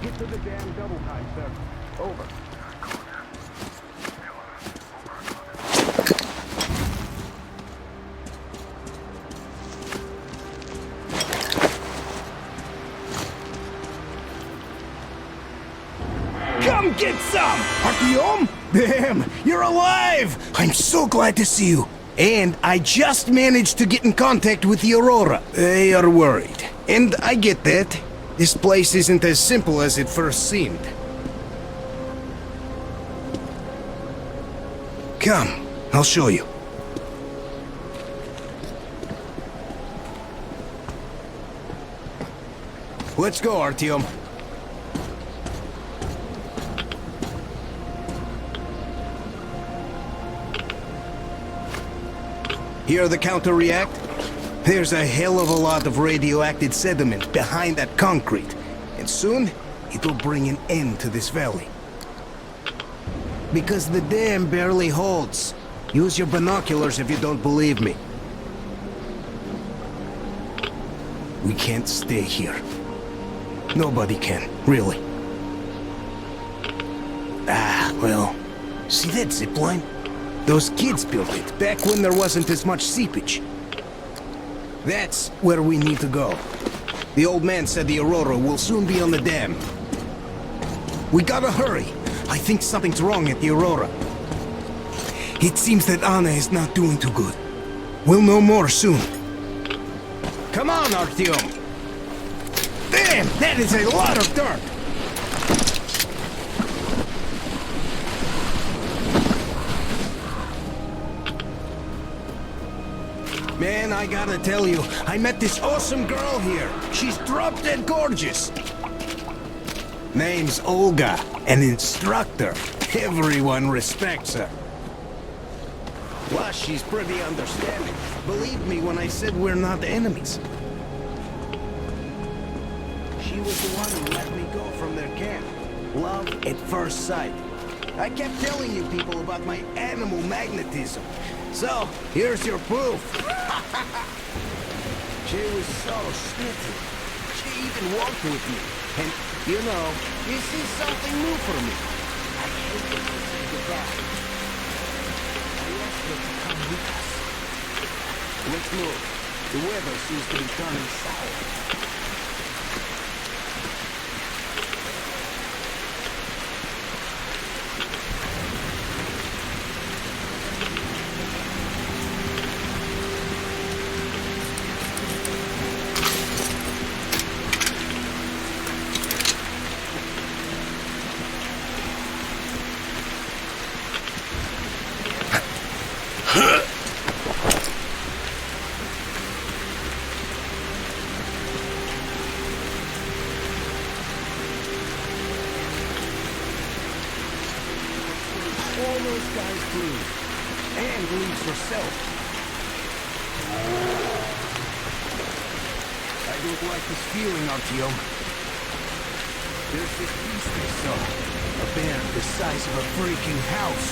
Get to the damn double time, sir. Over. Come get some! Artyom? Damn, you're alive! I'm so glad to see you. And I just managed to get in contact with the Aurora. They are worried. And I get that. This place isn't as simple as it first seemed. Come, I'll show you. Let's go, Artyom. Hear the counter-react? There's a hell of a lot of radioactive sediment behind that concrete, and soon it'll bring an end to this valley. Because the dam barely holds. Use your binoculars if you don't believe me. We can't stay here. Nobody can, really. Well, see that zipline? Those kids built it back when there wasn't as much seepage. That's where we need to go. The old man said the Aurora will soon be on the dam. We gotta hurry. I think something's wrong at the Aurora. It seems that Anna is not doing too good. We'll know more soon. Come on, Artyom! Damn, that is a lot of dirt! Man, I gotta tell you, I met this awesome girl here. She's drop-dead gorgeous. Name's Olga, an instructor. Everyone respects her. Plus, she's pretty understanding. Believe me when I said we're not enemies. She was the one who let me go from their camp. Love at first sight. I kept telling you people about my animal magnetism. So, here's your proof. She was so sweet. She even walked with me. And, you know, this is something new for me. I hate it to see the back. I asked her to come with us. Let's look. The weather seems to be turning sour. All those guys leave. And leaves herself. I don't like this feeling, Artyom. There's this beast I saw. A bear the size of a freaking house.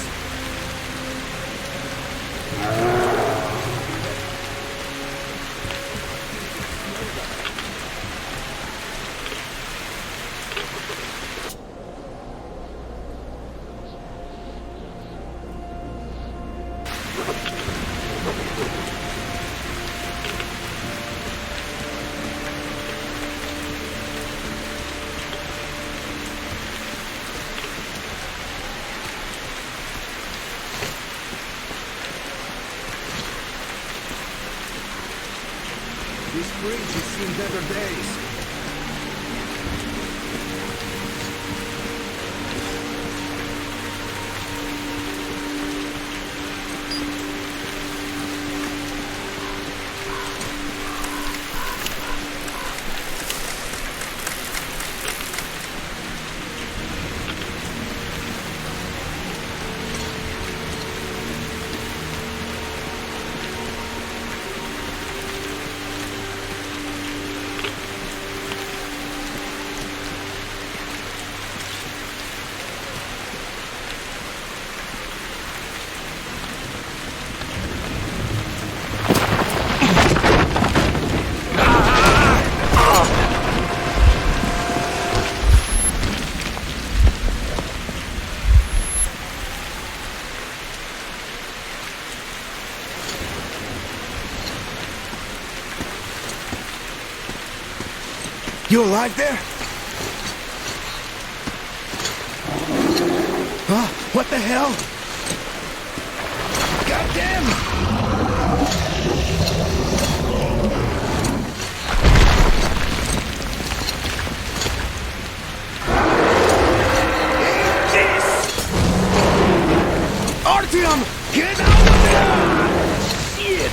This bridge has seen better days. You alive there? Huh? What the hell? Goddamn! Artyom! Get out of there! Shit!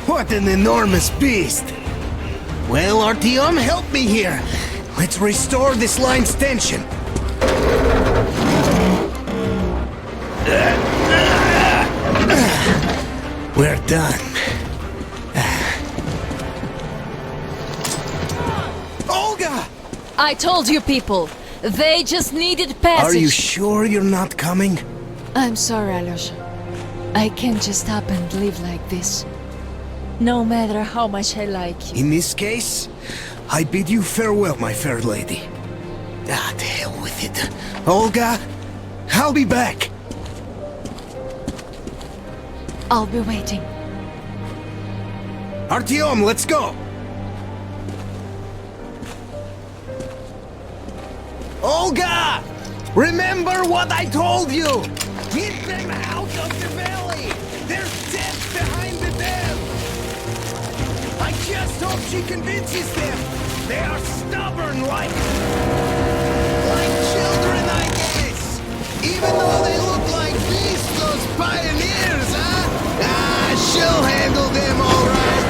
What an enormous beast! Well, Artyom, help me here. Let's restore this line's tension. We're done. Olga! I told you people, they just needed passage. Are you sure you're not coming? I'm sorry, Alyosha. I can't just stop and live like this. No matter how much I like you. In this case, I bid you farewell, my fair lady. Ah, to hell with it. Olga, I'll be back. I'll be waiting. Artyom, let's go! Olga! Remember what I told you! Get them out of the valley! There's death behind the dam! I just hope she convinces them! They are stubborn like children, I guess! Even though they look like beasts, those pioneers, huh? Ah, she'll handle them all right!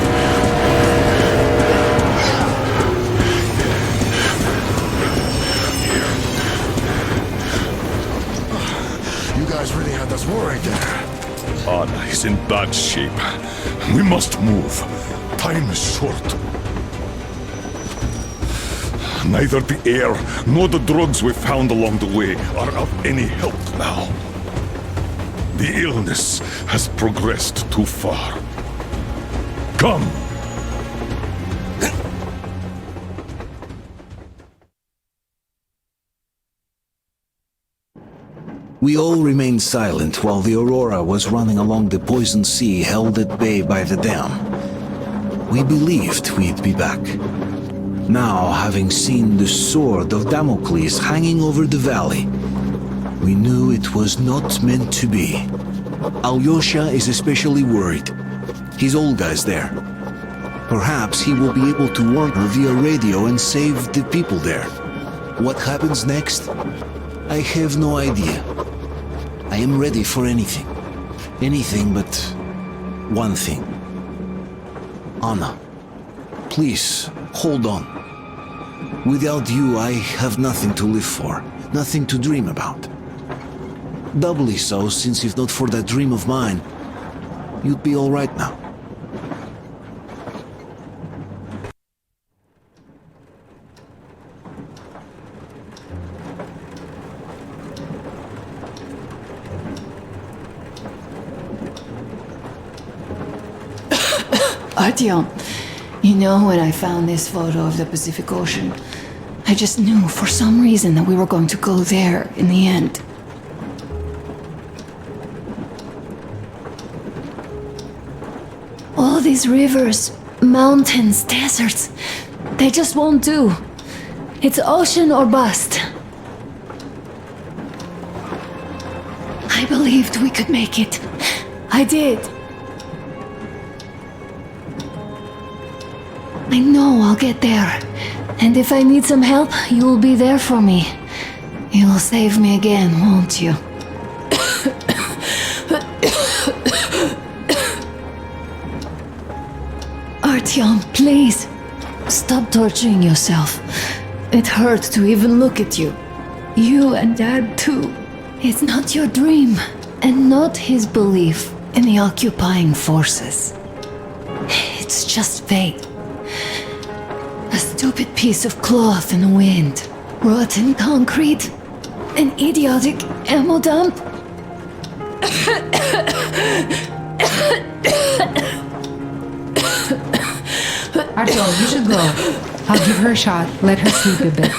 You guys really had us worried there. Anna is in bad shape. We must move. Time is short. Neither the air nor the drugs we found along the way are of any help now. The illness has progressed too far. Come! We all remained silent while the Aurora was running along the poisoned sea held at bay by the dam. We believed we'd be back. Now, having seen the sword of Damocles hanging over the valley, we knew it was not meant to be. Alyosha is especially worried. His Olga is there. Perhaps he will be able to warn her via radio and save the people there. What happens next? I have no idea. I am ready for anything. Anything but one thing. Anna, please, hold on. Without you, I have nothing to live for, nothing to dream about. Doubly so, since if not for that dream of mine, you'd be all right now. Artyom, you know, when I found this photo of the Pacific Ocean, I just knew for some reason that we were going to go there in the end. All these rivers, mountains, deserts, they just won't do. It's ocean or bust. I believed we could make it. I did. I know I'll get there. And if I need some help, you'll be there for me. You'll save me again, won't you? Artyom, please. Stop torturing yourself. It hurts to even look at you. You and Dad too. It's not your dream, and not his belief in the occupying forces. It's just fate. A stupid piece of cloth in the wind, rotten concrete, an idiotic ammo dump. Artyom, you should go. I'll give her a shot. Let her sleep a bit.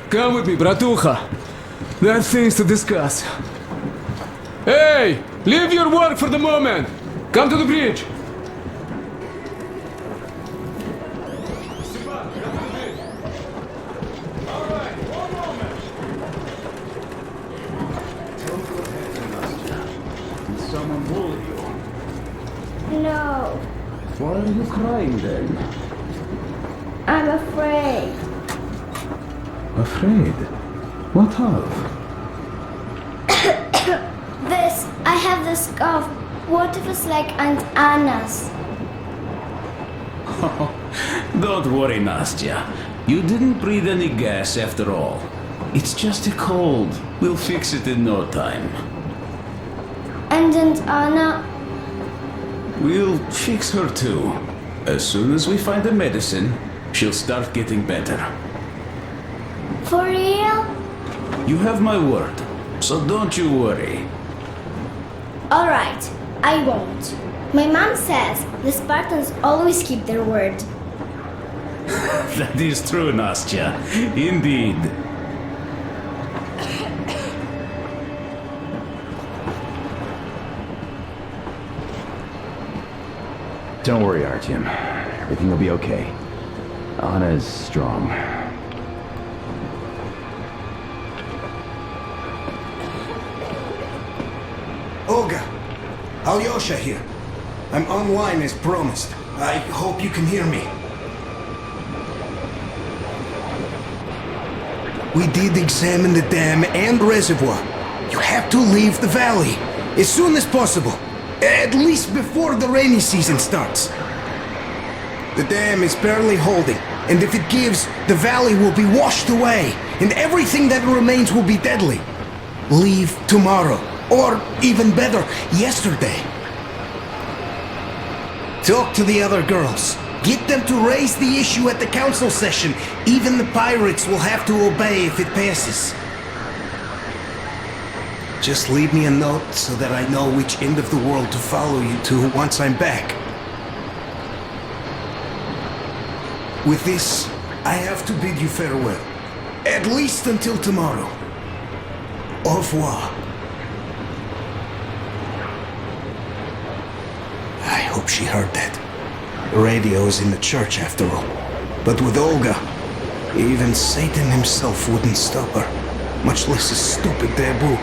Come with me, bratucha. There are things to discuss. Hey! Leave your work for the moment! Come to the bridge! Someone bully you? No, Why are you crying then? I'm afraid. Afraid? What of? I have this cough. What if it's like Aunt Anna's? Don't worry, Nastya. You didn't breathe any gas after all. It's just a cold. We'll fix it in no time. And Aunt Anna? We'll fix her too. As soon as we find the medicine, she'll start getting better. For real? You have my word, so don't you worry. Alright, I won't. My mom says the Spartans always keep their word. That is true, Nastya. Indeed. Don't worry, Artyom. Everything will be okay. Anna is strong. Olga, Alyosha here. I'm online as promised. I hope you can hear me. We did examine the dam and reservoir. You have to leave the valley as soon as possible. At least before the rainy season starts. The dam is barely holding, and if it gives, the valley will be washed away, and everything that remains will be deadly. Leave tomorrow, or even better, yesterday. Talk to the other girls. Get them to raise the issue at the council session. Even the pirates will have to obey if it passes. Just leave me a note so that I know which end of the world to follow you to once I'm back. With this, I have to bid you farewell. At least until tomorrow. Au revoir. I hope she heard that. The radio is in the church after all. But with Olga, even Satan himself wouldn't stop her. Much less a stupid taboo.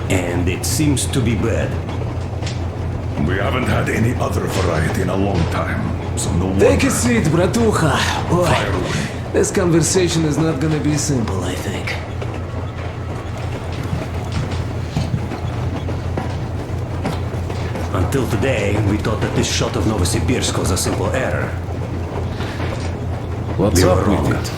And it seems to be bad. We haven't had any other variety in a long time, so no wonder. Take a seat, bratucha. Boy, Fire away. this conversation is not gonna be simple, I think. Until today, we thought that this shot of Novosibirsk was a simple error. What's We up were with wrong. it?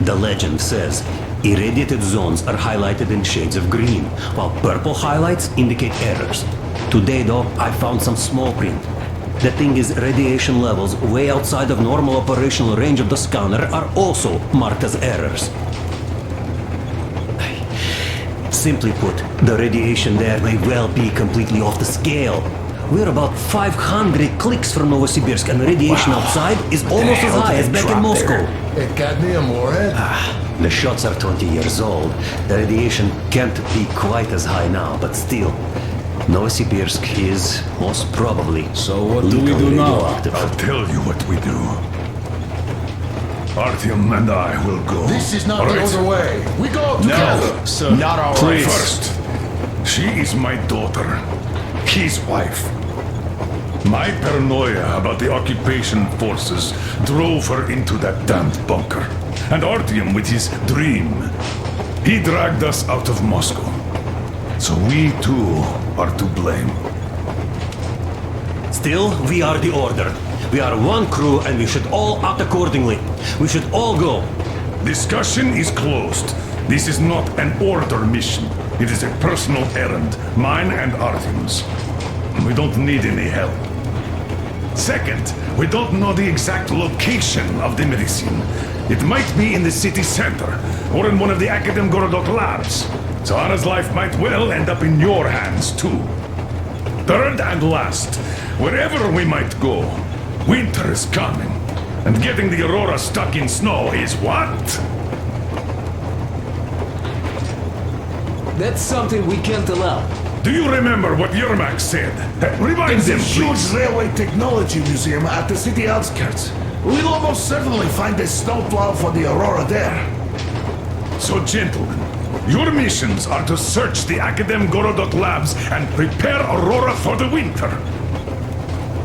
The legend says irradiated zones are highlighted in shades of green, while purple highlights indicate errors. Today, though, I found some small print. The thing is, radiation levels way outside of normal operational range of the scanner are also marked as errors. Simply put, the radiation there may well be completely off the scale. We're about 500 clicks from Novosibirsk, and the radiation outside is almost as high as back in Moscow. It got me a warhead. The shots are 20 years old. The radiation can't be quite as high now, but still, Novosibirsk is most probably. So what do we do now? I'll tell you what we do. Artyom and I will go. This is not All the right? older way. We go together. No, sir. Not our way. First, she is my daughter, his wife. My paranoia about the occupation forces drove her into that damned bunker. And Artyom with his dream. He dragged us out of Moscow. So we too are to blame. Still, we are the Order. We are one crew and we should all act accordingly. We should all go. Discussion is closed. This is not an order mission. It is a personal errand, mine and Artyom's. We don't need any help. Second, we don't know the exact location of the medicine. It might be in the city center, or in one of the Academ Gorodok labs. So Anna's life might well end up in your hands, too. Third and last, wherever we might go, winter is coming. And getting the Aurora stuck in snow is what? That's something we can't allow. Do you remember what Yermak said? Remind There's a them, huge please. railway technology museum at the city outskirts. We'll almost certainly find a snowplow for the Aurora there. So, gentlemen, your missions are to search the Academ Gorodok labs and prepare Aurora for the winter.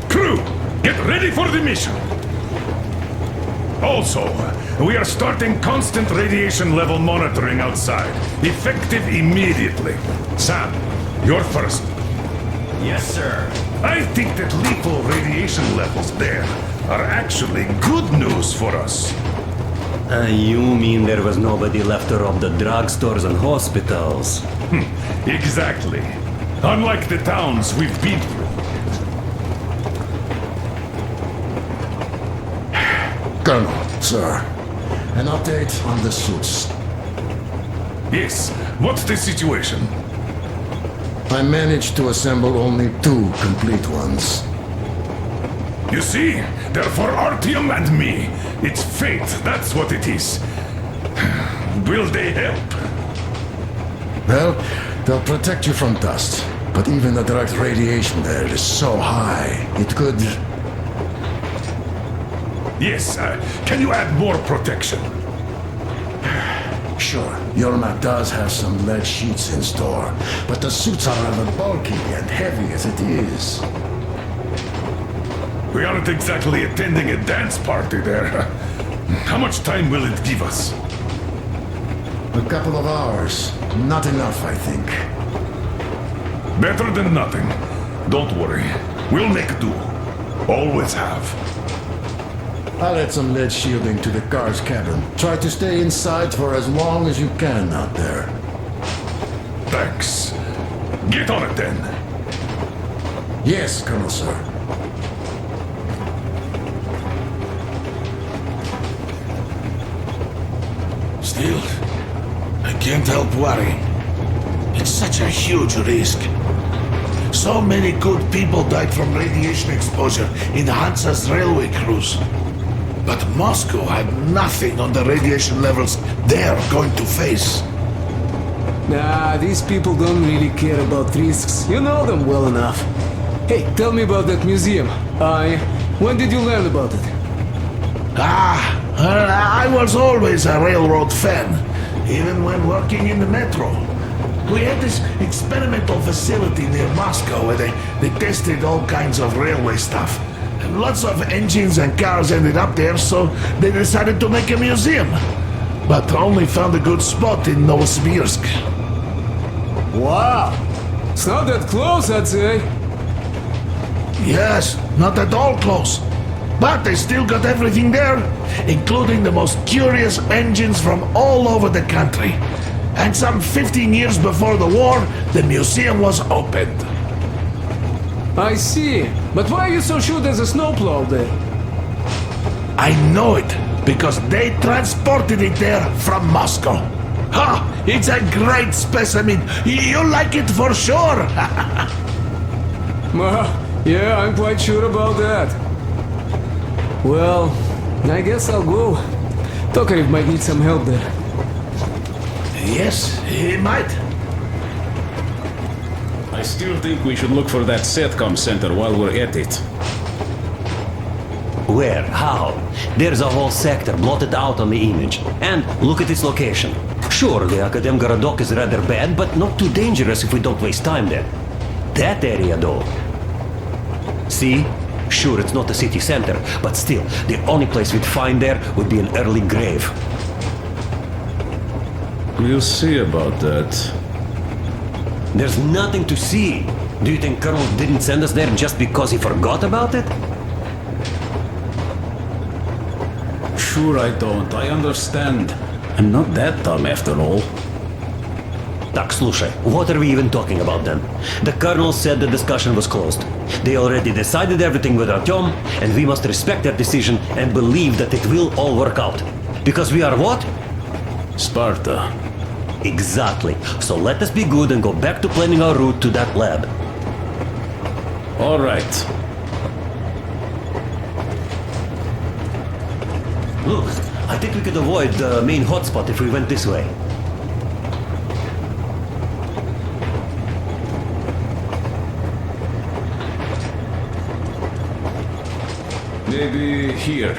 Crew, get ready for the mission. Also, we are starting constant radiation level monitoring outside, effective immediately. Sam, you're first. Yes, sir. I think that lethal radiation levels there are actually good news for us. You mean there was nobody left to rob the drugstores and hospitals? Exactly. Unlike the towns we've been through. Colonel, sir, an update on the suits. Yes, what's the situation? I managed to assemble only 2 complete ones. You see, they're for Artyom and me. It's fate, that's what it is. Will they help? Well, they'll protect you from dust. But even the direct radiation there is so high, it could... Yes, can you add more protection? Sure, Yermak does have some lead sheets in store, but the suits are rather bulky and heavy as it is. We aren't exactly attending a dance party there. How much time will it give us? A couple of hours. Not enough, I think. Better than nothing. Don't worry. We'll make do. Always have. I'll add some lead shielding to the car's cabin. Try to stay inside for as long as you can out there. Thanks. Get on it then. Yes, Colonel, sir. Still, I can't help worrying. It's such a huge risk. So many good people died from radiation exposure in Hansa's railway crews. But Moscow had nothing on the radiation levels they're going to face. Nah, these people don't really care about risks. You know them well enough. Hey, tell me about that museum. When did you learn about it? I was always a railroad fan, even when working in the metro. We had this experimental facility near Moscow where they tested all kinds of railway stuff. Lots of engines and cars ended up there, so they decided to make a museum. But only found a good spot in Novosibirsk. Wow! It's not that close, I'd say. Yes, not at all close. But they still got everything there, including the most curious engines from all over the country. And some 15 years before the war, the museum was opened. I see. But why are you so sure there's a snowplow there? I know it, because they transported it there from Moscow. Ha! It's a great specimen. You'll like it for sure. Yeah, I'm quite sure about that. Well, I guess I'll go. Tokarev might need some help there. Yes, he might. I still think we should look for that SATCOM center while we're at it. Where? How? There's a whole sector blotted out on the image. And look at its location. Sure, the Academ Gorodok is rather bad, but not too dangerous if we don't waste time there. That area, though. See? Sure, it's not the city center, but still, the only place we'd find there would be an early grave. We'll see about that. There's nothing to see. Do you think Colonel didn't send us there just because he forgot about it? Sure I don't. I understand. I'm not that dumb after all. Так, слушай, what are we even talking about then? The colonel said the discussion was closed. They already decided everything with Artyom, and we must respect their decision and believe that it will all work out. Because we are what? Sparta. Exactly. So let us be good and go back to planning our route to that lab. All right. Look, I think we could avoid the main hotspot if we went this way. Maybe here.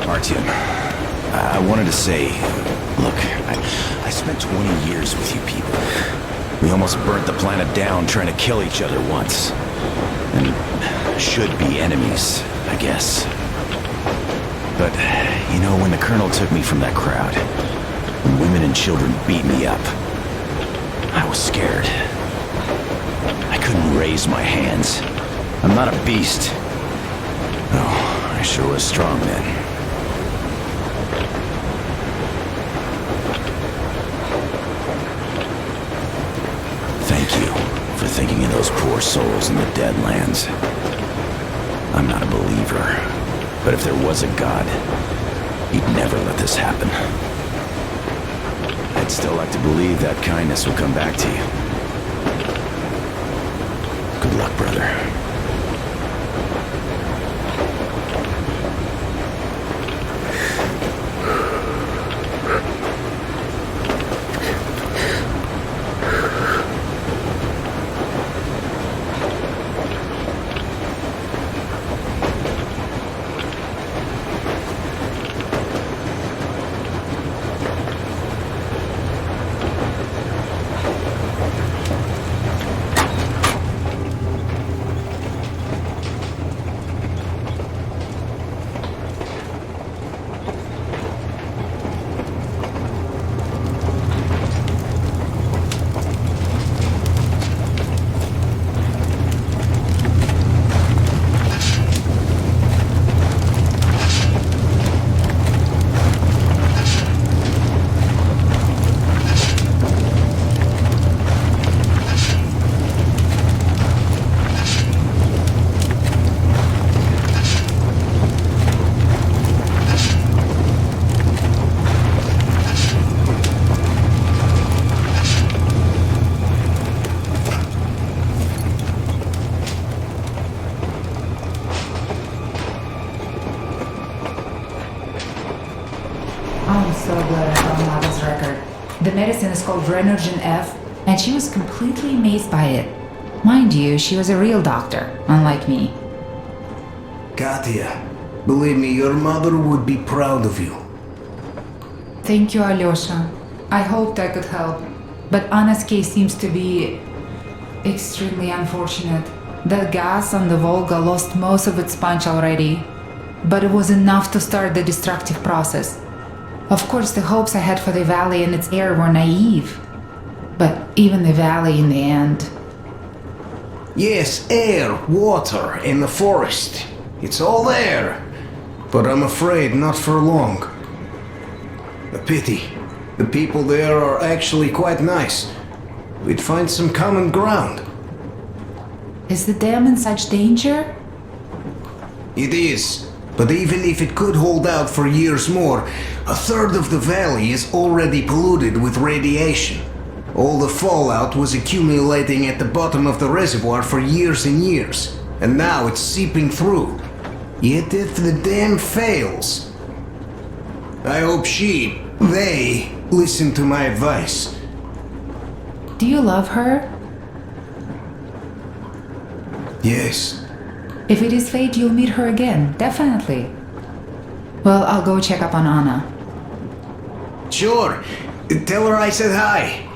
Artyom, I wanted to say, look, I spent 20 years with you people. We almost burnt the planet down trying to kill each other once. And should be enemies, I guess. But, you know, when the Colonel took me from that crowd, when women and children beat me up, I was scared. I couldn't raise my hands. I'm not a beast. Oh, I sure was strong then. Thank you for thinking of those poor souls in the Deadlands. I'm not a believer, but if there was a God, he'd never let this happen. I'd still like to believe that kindness will come back to you. Good luck, brother. I'm so glad I found Mama's record. The medicine is called Remembrance F, and she was completely amazed by it. Mind you, she was a real doctor, unlike me. Katya, believe me, your mother would be proud of you. Thank you, Alyosha. I hoped I could help, but Anna's case seems to be extremely unfortunate. The gas on the Volga lost most of its punch already, but it was enough to start the destructive process. Of course, the hopes I had for the valley and its air were naive, but even the valley in the end. Yes, air, water, and the forest. It's all there. But I'm afraid not for long. A pity. The people there are actually quite nice. We'd find some common ground. Is the dam in such danger? It is. But even if it could hold out for years more, a third of the valley is already polluted with radiation. All the fallout was accumulating at the bottom of the reservoir for years and years, and now it's seeping through. Yet if the dam fails, I hope they listen to my advice. Do you love her? Yes. If it is fate, you'll meet her again, definitely. Well, I'll go check up on Anna. Sure. Tell her I said hi.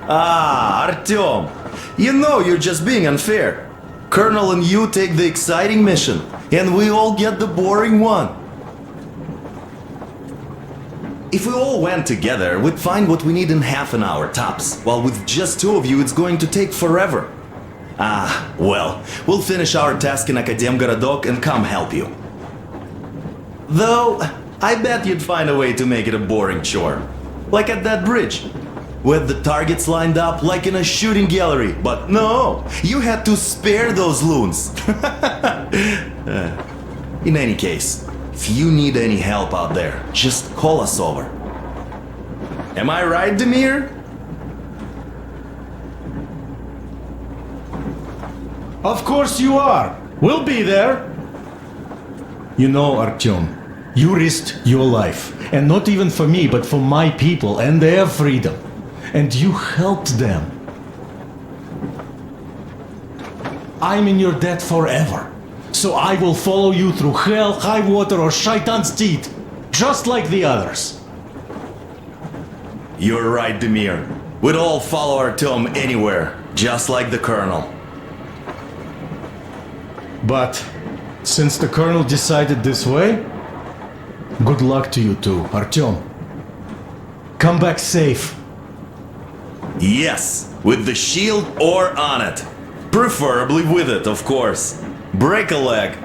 Ah, Artyom. You know you're just being unfair. Colonel and you take the exciting mission, and we all get the boring one. If we all went together, we'd find what we need in half an hour tops, while with just two of you it's going to take forever. Ah, well, we'll finish our task in Akademgorodok and come help you. Though, I bet you'd find a way to make it a boring chore. Like at that bridge, with the targets lined up like in a shooting gallery. But no, you had to spare those loons. In any case, if you need any help out there, just call us over. Am I right, Demir? Of course you are. We'll be there. You know, Artyom, you risked your life. And not even for me, but for my people and their freedom. And you helped them. I'm in your debt forever. So I will follow you through hell, high water, or Shaitan's teeth. Just like the others. You're right, Demir. We'd all follow Artyom anywhere, just like the Colonel. But since the Colonel decided this way, good luck to you too, Artyom. Come back safe. Yes, with the shield or on it. Preferably with it, of course. Break a leg.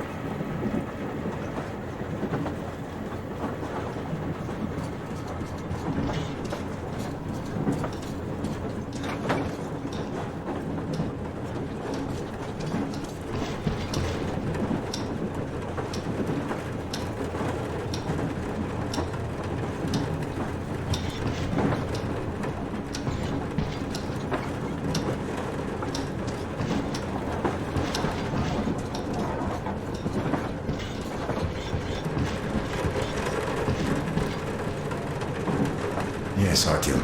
Yes, Artyom.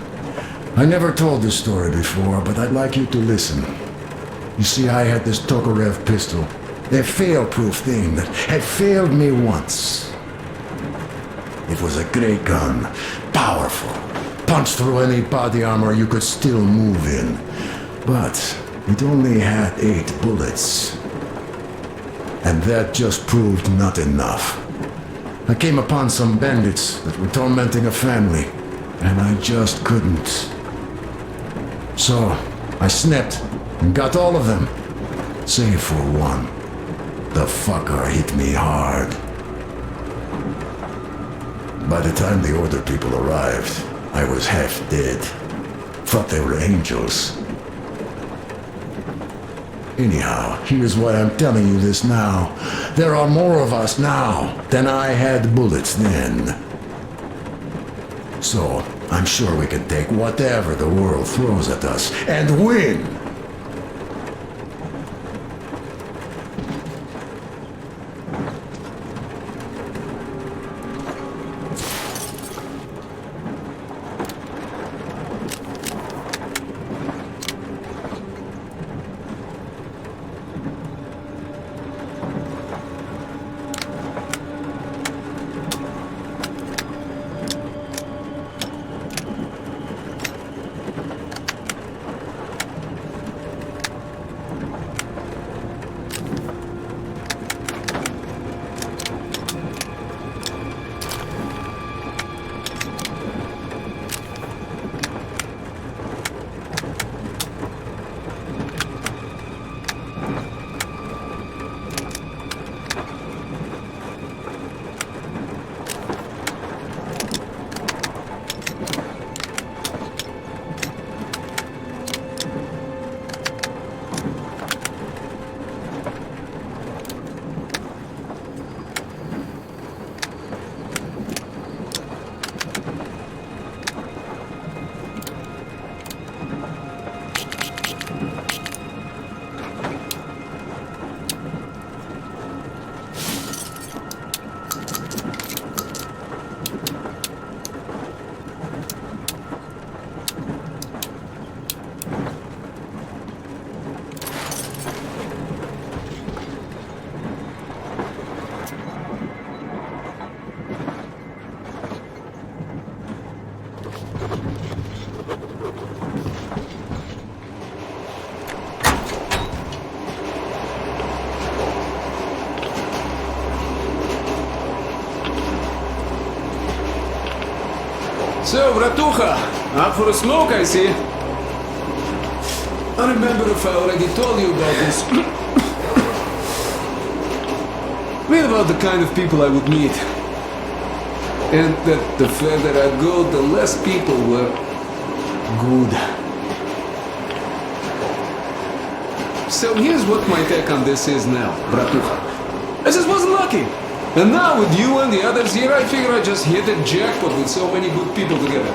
I never told this story before, but I'd like you to listen. You see, I had this Tokarev pistol. A fail-proof thing that had failed me once. It was a great gun. Powerful. Punched through any body armor you could still move in. But it only had 8 bullets. And that just proved not enough. I came upon some bandits that were tormenting a family. And I just couldn't. So, I snapped and got all of them. Save for one. The fucker hit me hard. By the time the order people arrived, I was half dead. Thought they were angels. Anyhow, here's why I'm telling you this now. There are more of us now than I had bullets then. So, I'm sure we can take whatever the world throws at us and win! So, bratucha, up for a smoke, I see. I remember if I already told you about this. Read about the kind of people I would meet. And that the further I go, the less people were good. So here's what my take on this is now, bratucha. I just wasn't lucky. And now with you and the others here, I figure I just hit a jackpot with so many good people together.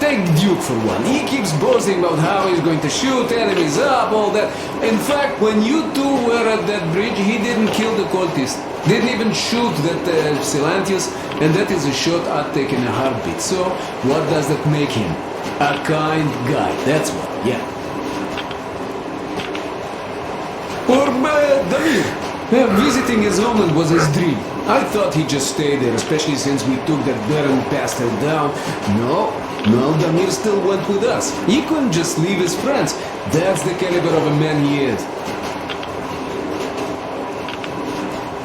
Take Duke for one. He keeps boasting about how he's going to shoot enemies up, all that. In fact, when you two were at that bridge, he didn't kill the cultist. Didn't even shoot that Silantius, and that is a shot I'd take in a heartbeat. So, what does that make him? A kind guy, that's what, yeah. Or Damir. Visiting his homeland was his dream. I thought he'd just stay there, especially since we took that Baron bastard down. No, Damir still went with us. He couldn't just leave his friends. That's the caliber of a man he is.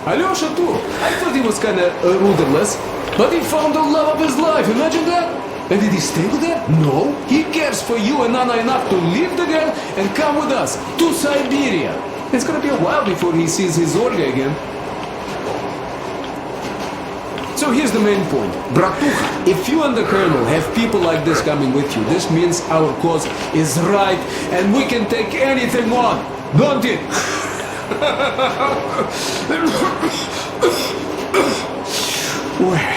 Alyosha too. I thought he was kinda rudderless, but he found the love of his life, imagine that? And did he stay with her? No, he cares for you and Anna enough to leave the girl and come with us to Siberia. It's gonna be a while before he sees his Olga again. So here's the main point. Bratucha, if you and the Colonel have people like this coming with you, this means our cause is right and we can take anything on, don't it? Well,